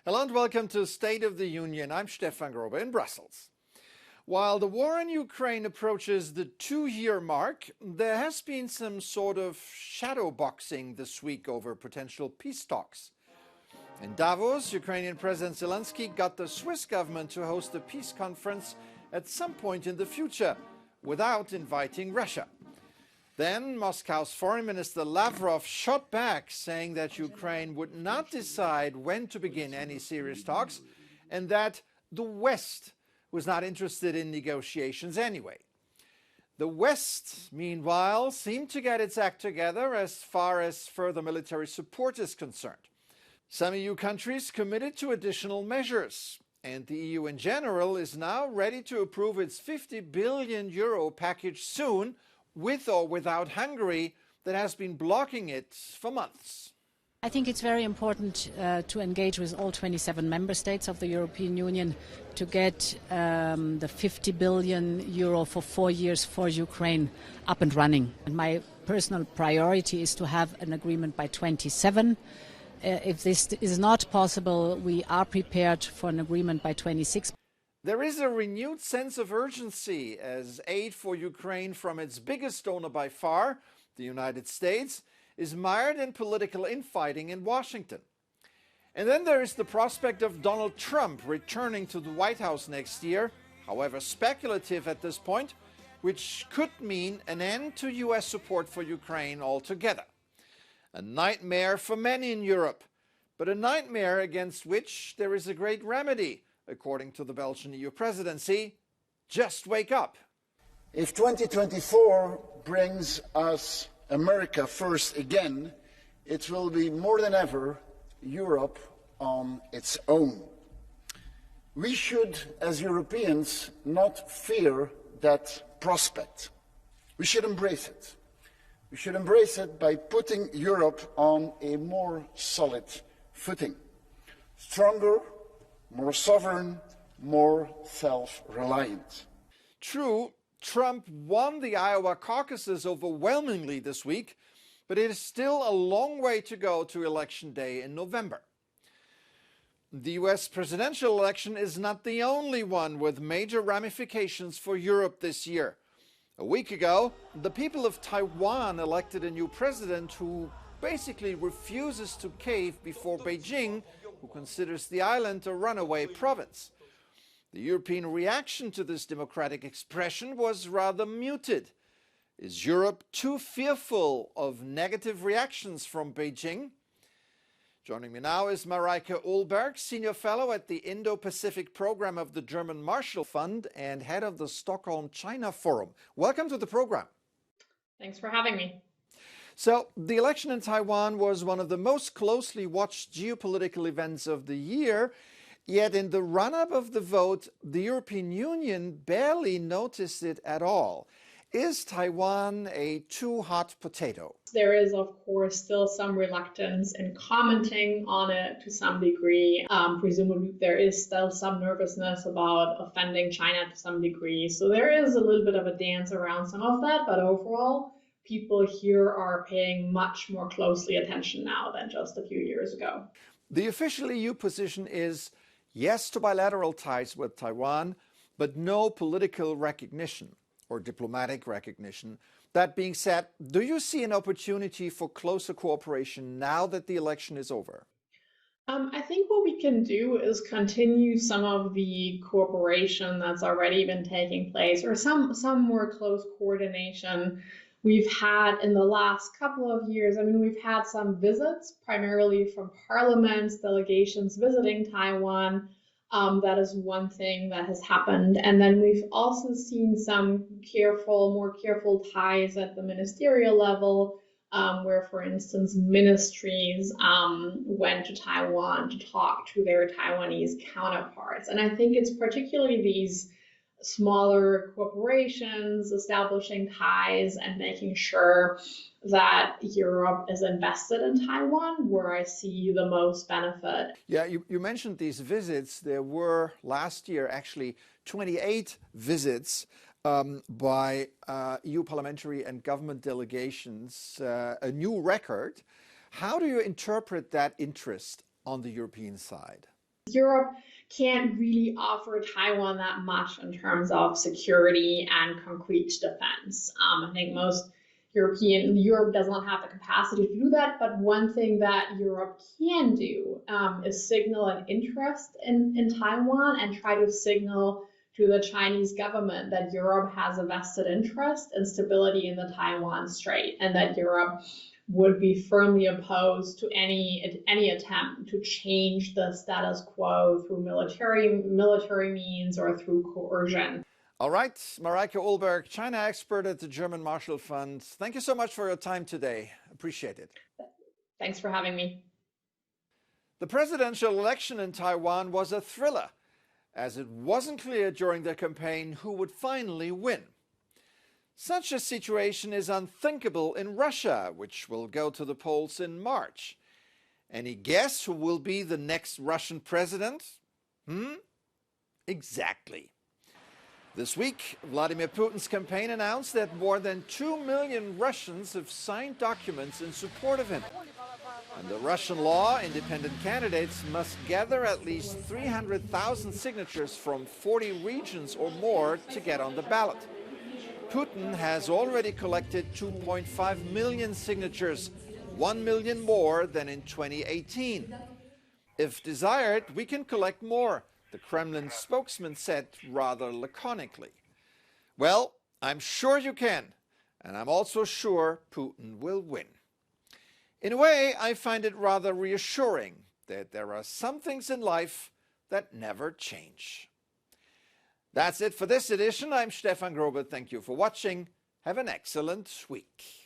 Hello and welcome to State of the Union. I'm Stefan Grobe in Brussels. While the war in Ukraine approaches the 2-year mark, there has been some sort of shadow boxing this week over potential peace talks. In Davos, Ukrainian President Zelensky got the Swiss government to host a peace conference at some point in the future without inviting Russia. Then Moscow's Foreign Minister Lavrov shot back, saying that Ukraine would not decide when to begin any serious talks and that the West was not interested in negotiations anyway. The West, meanwhile, seemed to get its act together as far as further military support is concerned. Some EU countries committed to additional measures, and the EU in general is now ready to approve its €50 billion package soon, with or without Hungary, that has been blocking it for months. I think it's very important to engage with all 27 member states of the European Union to get the €50 billion for 4 years for Ukraine up and running. And my personal priority is to have an agreement by 27. If this is not possible, we are prepared for an agreement by 26. There is a renewed sense of urgency as aid for Ukraine from its biggest donor by far, the United States, is mired in political infighting in Washington. And then there is the prospect of Donald Trump returning to the White House next year, however speculative at this point, which could mean an end to US support for Ukraine altogether. A nightmare for many in Europe, but a nightmare against which there is a great remedy. According to the Belgian EU presidency, just wake up. If 2024 brings us America first again, it will be more than ever Europe on its own. We should, as Europeans, not fear that prospect. We should embrace it. We should embrace it by putting Europe on a more solid footing. Stronger, more sovereign, more self-reliant. True, Trump won the Iowa caucuses overwhelmingly this week, but it is still a long way to go to Election Day in November. The US presidential election is not the only one with major ramifications for Europe this year. A week ago, the people of Taiwan elected a new president who basically refuses to cave before Beijing, who considers the island a runaway province. The European reaction to this democratic expression was rather muted. Is Europe too fearful of negative reactions from Beijing? Joining me now is Mareike Olberg, Senior Fellow at the Indo-Pacific Program of the German Marshall Fund and head of the Stockholm China Forum. Welcome to the program. Thanks for having me. So, the election in Taiwan was one of the most closely watched geopolitical events of the year, yet in the run-up of the vote, the European Union barely noticed it at all. Is Taiwan a too hot potato? There is, of course, still some reluctance in commenting on it to some degree. Presumably, there is still some nervousness about offending China to some degree. So there is a little bit of a dance around some of that, but overall, people here are paying much more closely attention now than just a few years ago. The official EU position is yes to bilateral ties with Taiwan, but no political recognition or diplomatic recognition. That being said, do you see an opportunity for closer cooperation now that the election is over? I think what we can do is continue some of the cooperation that's already been taking place, or some more close coordination we've had in the last couple of years. I mean, we've had some visits, primarily from parliaments, delegations visiting Taiwan. That is one thing that has happened. And then we've also seen some more careful ties at the ministerial level, where, for instance, ministries went to Taiwan to talk to their Taiwanese counterparts. And I think it's particularly these smaller corporations establishing ties and making sure that Europe is invested in Taiwan, where I see the most benefit. Yeah, you mentioned these visits. There were last year actually 28 visits by EU parliamentary and government delegations, a new record. How do you interpret that interest on the European side? Europe can't really offer Taiwan that much in terms of security and concrete defense. I think most Europe does not have the capacity to do that, but one thing that Europe can do is signal an interest in Taiwan and try to signal to the Chinese government that Europe has a vested interest in stability in the Taiwan Strait, and that Europe would be firmly opposed to any attempt to change the status quo through military means or through coercion. All right, Mareike Ullberg, China expert at the German Marshall Fund. Thank you so much for your time today. Appreciate it. Thanks for having me. The presidential election in Taiwan was a thriller, as it wasn't clear during the campaign who would finally win. Such a situation is unthinkable in Russia, which will go to the polls in March. Any guess who will be the next Russian president? Exactly. This week, Vladimir Putin's campaign announced that more than 2 million Russians have signed documents in support of him. Under Russian law, independent candidates must gather at least 300,000 signatures from 40 regions or more to get on the ballot. Putin has already collected 2.5 million signatures, 1 million more than in 2018. If desired, we can collect more, the Kremlin spokesman said rather laconically. Well, I'm sure you can, and I'm also sure Putin will win. In a way, I find it rather reassuring that there are some things in life that never change. That's it for this edition. I'm Stefan Grobe. Thank you for watching. Have an excellent week.